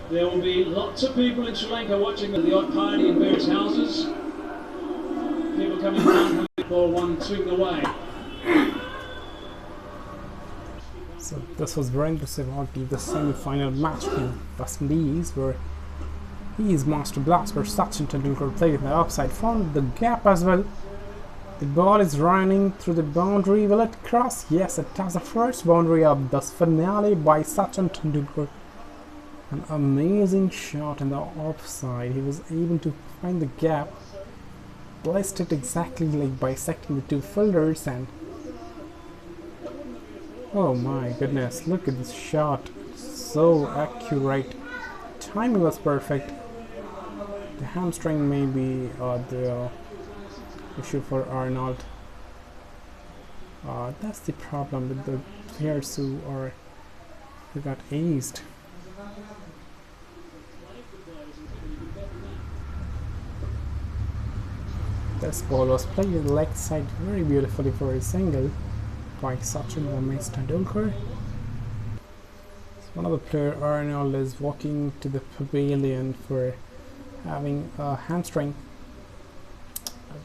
There will be lots of people in Sri Lanka watching the odd party in various houses. People coming down for one swing away. So this was Virendra Sehwag, the semi-final match in West Indies, where his master blast where Sachin Tendulkar played in the offside, found the gap as well. The ball is running through the boundary. Will it cross? Yes, it has the first boundary of this finale by Sachin Tendulkar. An amazing shot in the offside. He was able to find the gap, placed it exactly like bisecting the two fielders, and oh my goodness, look at this shot. So accurate. Timing was perfect. The hamstring may be the issue for Arnold. That's the problem with the players who got aced. This ball was played in the leg side very beautifully for a single by Sachin Tendulkar. One of the player, Arnold, is walking to the pavilion for having a hamstring.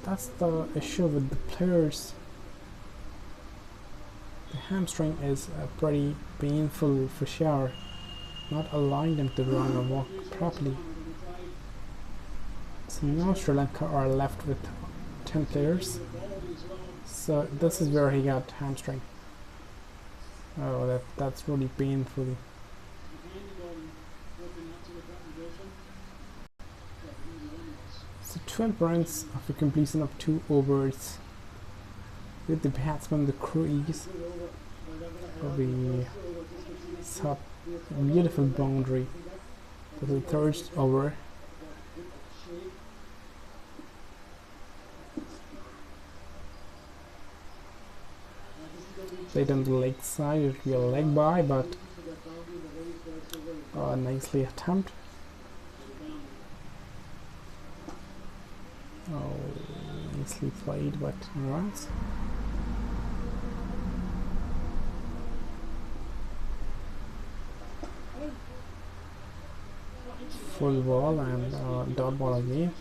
That's the issue with the players. The hamstring is pretty painful for sure, not allowing them to run or walk properly. So now Sri Lanka are left with 10 players. So this is where he got hamstring. Oh, that's really painful. So 12 runs after completion of 2 overs with the batsman the crease. We saw a beautiful boundary for the third over. Played on the leg side, it will be a leg by, but nicely attempt. Oh, nicely played, but no runs. Full ball and dot ball again.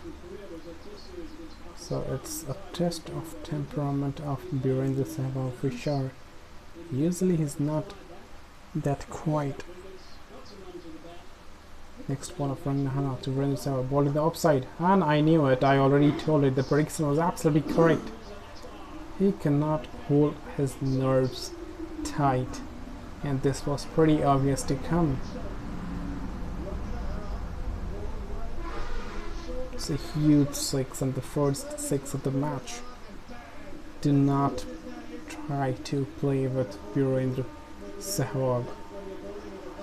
So it's a test of temperament of Virendra Sehwag for sure. Usually he's not that quiet. Next ball of Ranghana to Virendra Sehwag, ball in the offside, and I knew it, I already told it, the prediction was absolutely correct. He cannot hold his nerves tight, and this was pretty obvious to come. It's a huge 6 and the first 6 of the match. Do not try to play with Virendra Sehwag.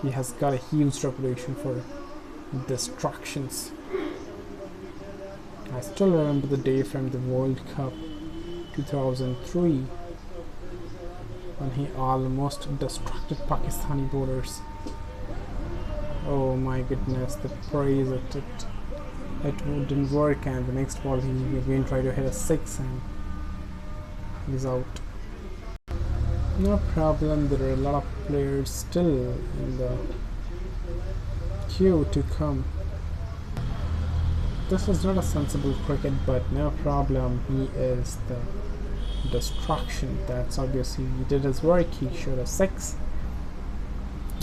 He has got a huge reputation for distractions. I still remember the day from the World Cup 2003 when he almost distracted Pakistani bowlers. Oh my goodness, the praise it didn't work, and the next ball he again tried to hit a 6 and he's out. No problem, there are a lot of players still in the queue to come. This was not a sensible cricket, but no problem, he is the distraction. That's obviously he did his work, he showed a 6.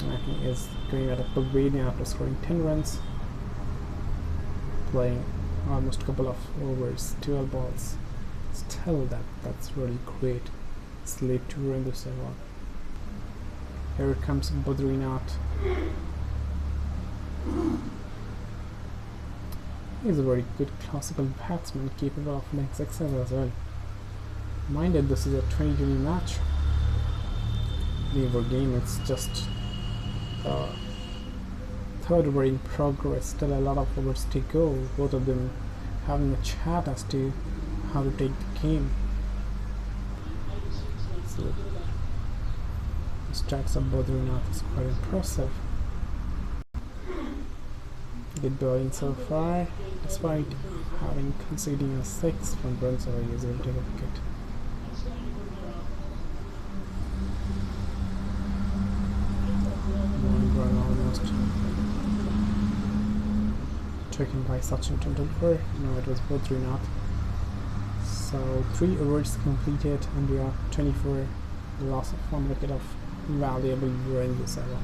And he is going at a pavilion after scoring 10 runs. Playing almost a couple of overs, 12 balls. Still that's really great. It's late to Virendra Sehwag. Here comes Badrinath. He's a very good classical batsman, capable of leg sixes as well. Minded this is a 20-20 match. The over game, it's just third over in progress, still a lot of overs to go, both of them having a chat as to how to take the game. So the stats of Badrinath is quite impressive. Good bowling so far, despite having conceding a 6 from runs away, he is able to take a wicket. One run almost. taken by Sachin Tendulkar. No, it was both 3-0. So 3 overs completed, India 24, loss of 1 wicket of valuable Virendra Sehwag.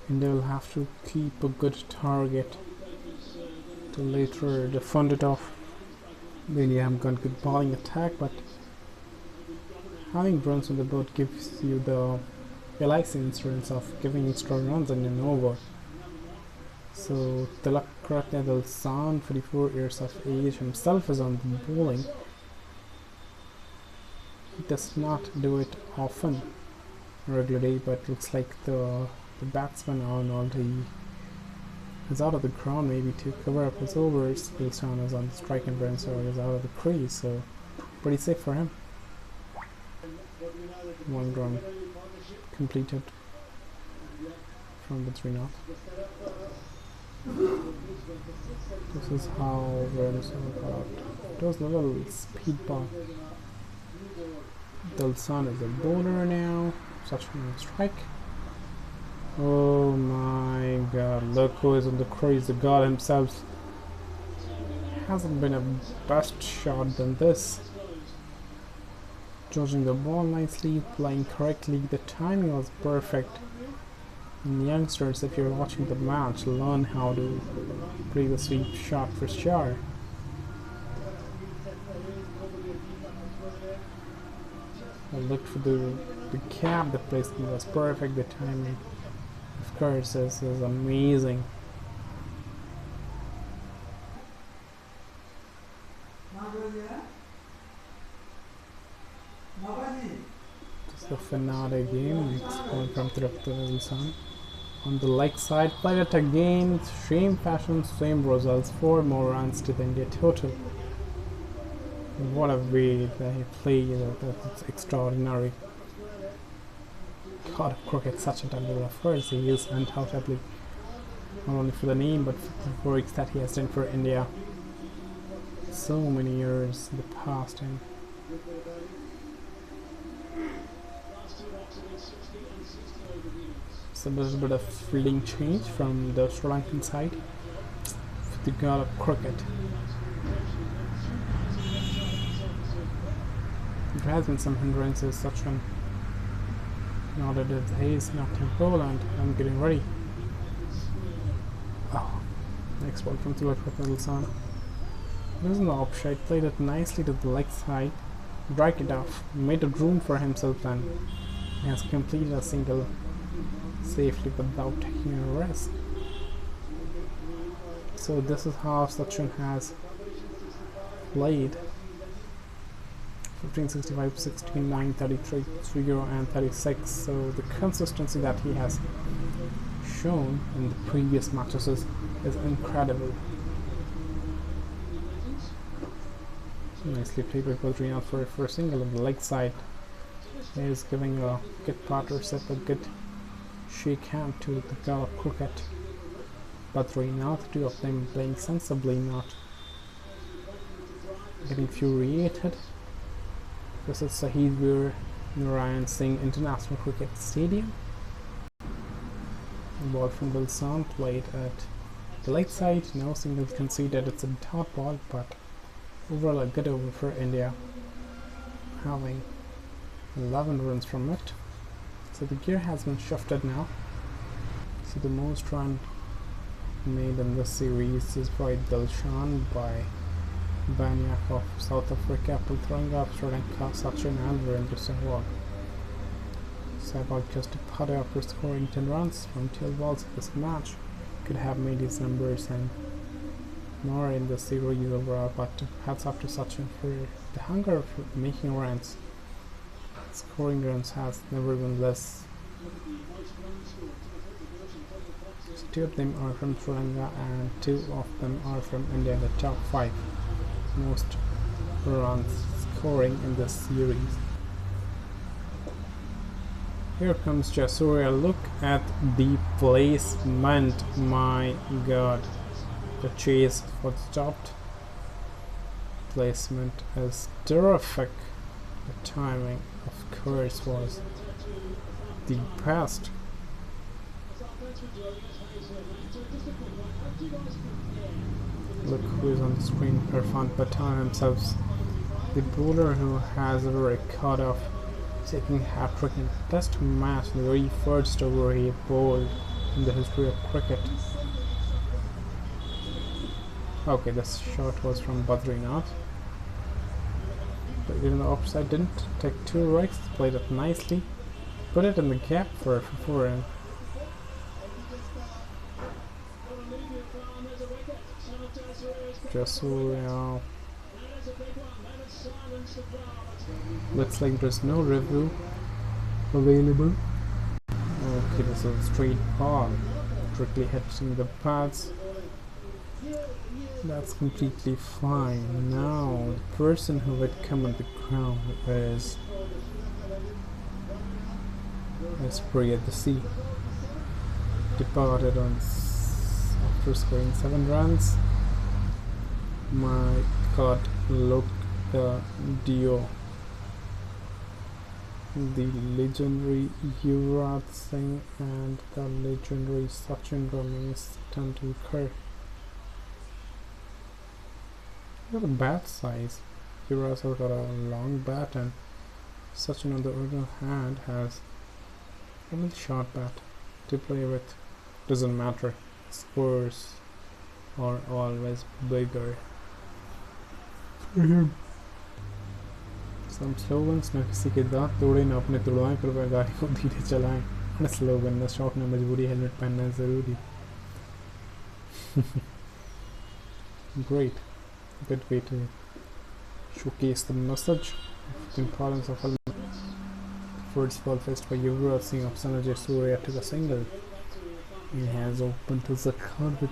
And they will have to keep a good target to later defend it off. Then you have got good bowling attack, but having runs on the board gives you the LIC insurance of giving extra runs in an over. So Tilak Ratnadal, 44 years of age, himself is on the bowling. He does not do it often, regularly, but looks like the batsman Arnold, he is out of the ground maybe to cover up his overs. Wilson is on the strike and run, so is out of the crease, so pretty safe for him. 1 run completed from the 3-0. This is how Venezuela got out. It was a little speed ball. Dilsan is a bowler now. Such a strike. Oh my god, look who is on the crease. The god himself hasn't been a best shot than this. Judging the ball nicely, playing correctly, the timing was perfect. And youngsters, if you're watching the match, learn how to play the sweep shot for sure. I looked for the gap, the placement was perfect, the timing, of course, is amazing. It's the finale game, next one from Tirupati. On the leg side, played it again, same fashion, same results, 4 more runs to the India total. What a way they play, that's extraordinary. God of cricket, such a Tendulkar. Of course, he is undoubtedly, not only for the name, but for the works that he has done for India. So many years in the past, and it's a little bit of fielding change from the Sri Lankan side for the god of cricket. There has been some hindrances, such one. Now that the haze knocked him ball, and I'm getting ready. Oh, next ball from Tilak Ratnadal. This is an offside, played it nicely to the leg side, dragged it off, made a room for himself, and he has completed a single safely without taking a risk. So this is how Sachin has played. 15, 65, 16, 9, 33, 30 and 36. So the consistency that he has shown in the previous matches is incredible. Nicely played by Badrinath for a single on the leg side. He is giving a good partnership, a good shake hand to the god of cricket. Badrinath, 2 of them playing sensibly, not getting infuriated. This is Sahid Veer Narayan Singh International Cricket Stadium. The ball from Dilsan played at the leg side. No singles conceded. It's a dot ball, but overall a good over for India, having 11 runs from it. So the gear has been shifted now. So the most run made in this series is by Dilshan, by Banyak of South Africa, Pulthranga of Sri Lanka, Sachin and Virendra Sehwag. Sehwag just a putter after scoring 10 runs from 12 balls of this match. Could have made his numbers and more in the series overall, but hats off to Sachin for the hunger for making runs. Scoring runs has never been less. 2 of them are from Sri Lanka and 2 of them are from India, the top 5 most runs scoring in this series. Here comes Jasuria. Look at the placement, my god. The chase was stopped. Placement is terrific. The timing, of course, was the best. Look who is on the screen, Irfan Pathan himself, the bowler who has a record of taking hat-trick in test match, the very first over he bowled in the history of cricket. Okay, this shot was from Badrinath. Played it in the offside, didn't take 2 rights, played it nicely, put it in the gap for 4 and Jasuria. Looks like there's no review available. Okay, this is a straight ball, strictly hitting the pads. That's completely fine. Now, the person who would come on the ground is Priya the Sea. Departed on after scoring 7 runs. My God, look the Dio. The legendary Yuvraj Singh and the legendary Sachin Ramesh Tendulkar. Got a bat size. Yuvraj has got a long bat, and Sachin on the other hand has a little short bat to play with. Doesn't matter. Scores are always bigger for him. Some slogans, ना किसी के दांत तोड़े ना अपने तोड़वाएं, पर वह गाड़ी को धीरे चलाएं. ना स्लोगन, ना शौक, ना मजबूरी, हेलमेट पहनना ज़रूरी. Great, good way to showcase the message of the importance of helmet. First ball faced by Yuvraj Singh of Sanjay Surya took a single. He has opened his account with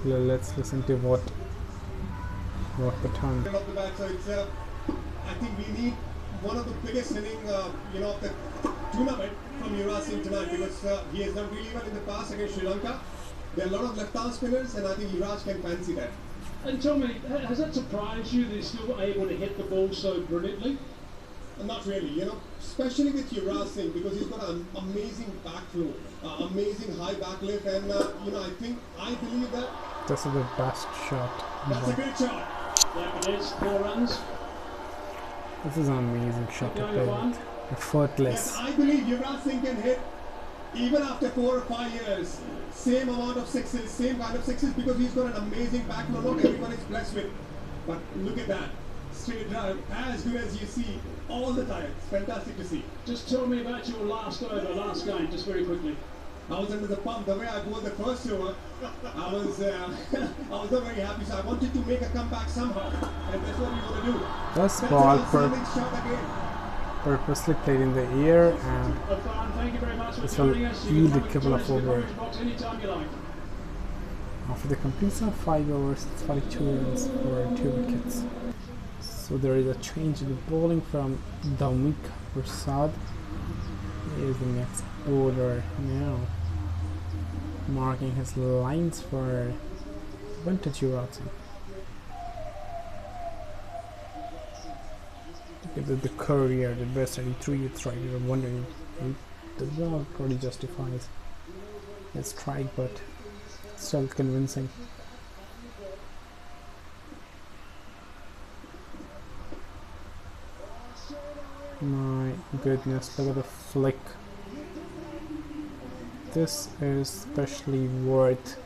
let's listen to what Pathan. So it's I think we need one of the biggest inning of the tournament from Yuvraj Singh tonight, because he has done really well in the past against Sri Lanka. There are a lot of left-arm spinners, and I think Yuvraj can fancy that. And tell me, has that surprised you that he's still able to hit the ball so brilliantly? Not really, especially with Yuvraj Singh, because he's got an amazing back flow, amazing high back lift, and I believe that this is the best shot. That's a great shot. Yeah, it is. 4 runs. This is an amazing shot to play with. Effortless. Yes, I believe Yuvraj Singh can hit even after 4 or 5 years. Same amount of sixes, same kind of sixes, because he's got an amazing back flow. Not everyone is blessed with, but look at that. Straight drive, as good as you see all the time. It's fantastic to see. Just tell me about your last game, just very quickly. I was under the pump. The way I bowled the first over, I was not very happy. So I wanted to make a comeback somehow, and that's what we want to do. This That's ball shot again. purposely played in the air, and Thank you very much for this will joining us. yield a couple of overs. Anytime you like. After the completion of 5 overs, it's 42 runs for 2 wickets. So there is a change in the bowling from Dhaumika Prasad. He is the next bowler now, marking his lines for vintage Yuvraj Singh. Look at the career, the best 83 strike. You're wondering, the result already justifies his strike, but still convincing. My goodness, look at the flick. This is especially worth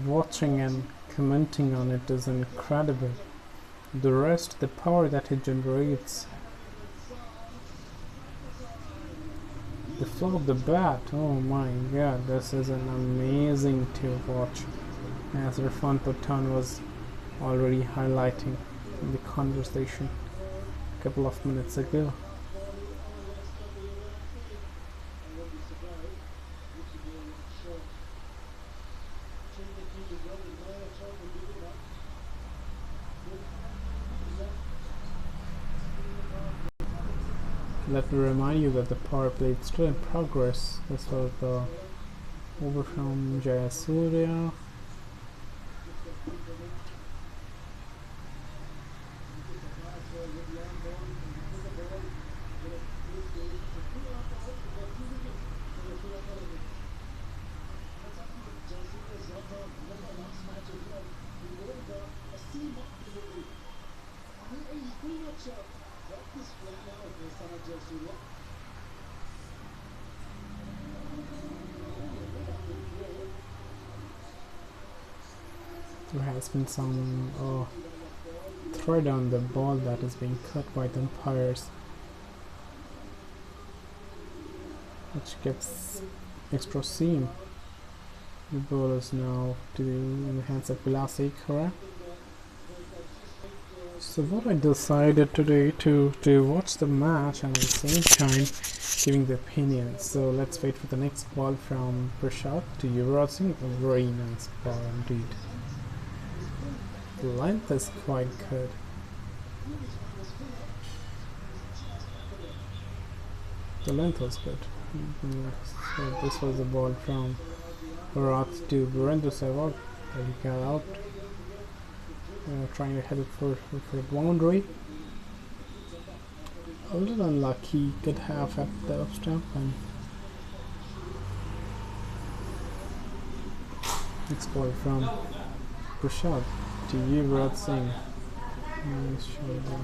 watching, and commenting on it is incredible. The rest, the power that it generates, the flow of the bat, oh my god, this is an amazing to watch, as Irfan Pathan was already highlighting in the conversation a couple of minutes ago. Let me remind you that the power play is still in progress. This was the over from Jayasuriya. There has been some thread on the ball that is being cut by the umpires, which gives extra seam. The ball is now in the hands of Bilasi Kara. So what I decided today to watch the match and at the same time giving the opinion. So let's wait for the next ball from Prashad to Yuvraj Singh. A very nice ball indeed. The length is quite good. The length was good. So this was the ball from Bharat to Virendra Sehwag. He got out, trying to head it for the boundary. A little unlucky, could have at the up stump. And next ball from Prashad to Yuvraj Singh. Nice shot.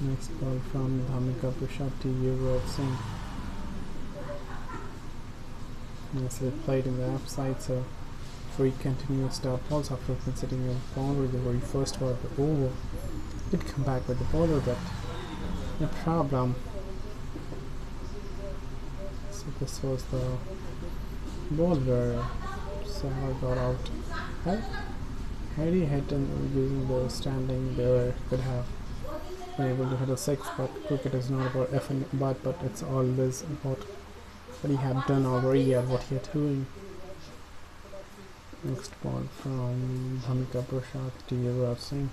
Next ball from Dhamika Prashad to Yuvraj Singh. Nicely played in the offside, so free continuous start balls after considering a boundary the very first ball of the over. Did come back with the bowler, but no problem. So this was the ball where Sehwag got out. Had he hit and using the standing there, could have been able to hit a six, but cricket is not about F and but it's always about what he had done already and what he had doing. Next ball from Dhamika Prashad to Yuvraj Singh.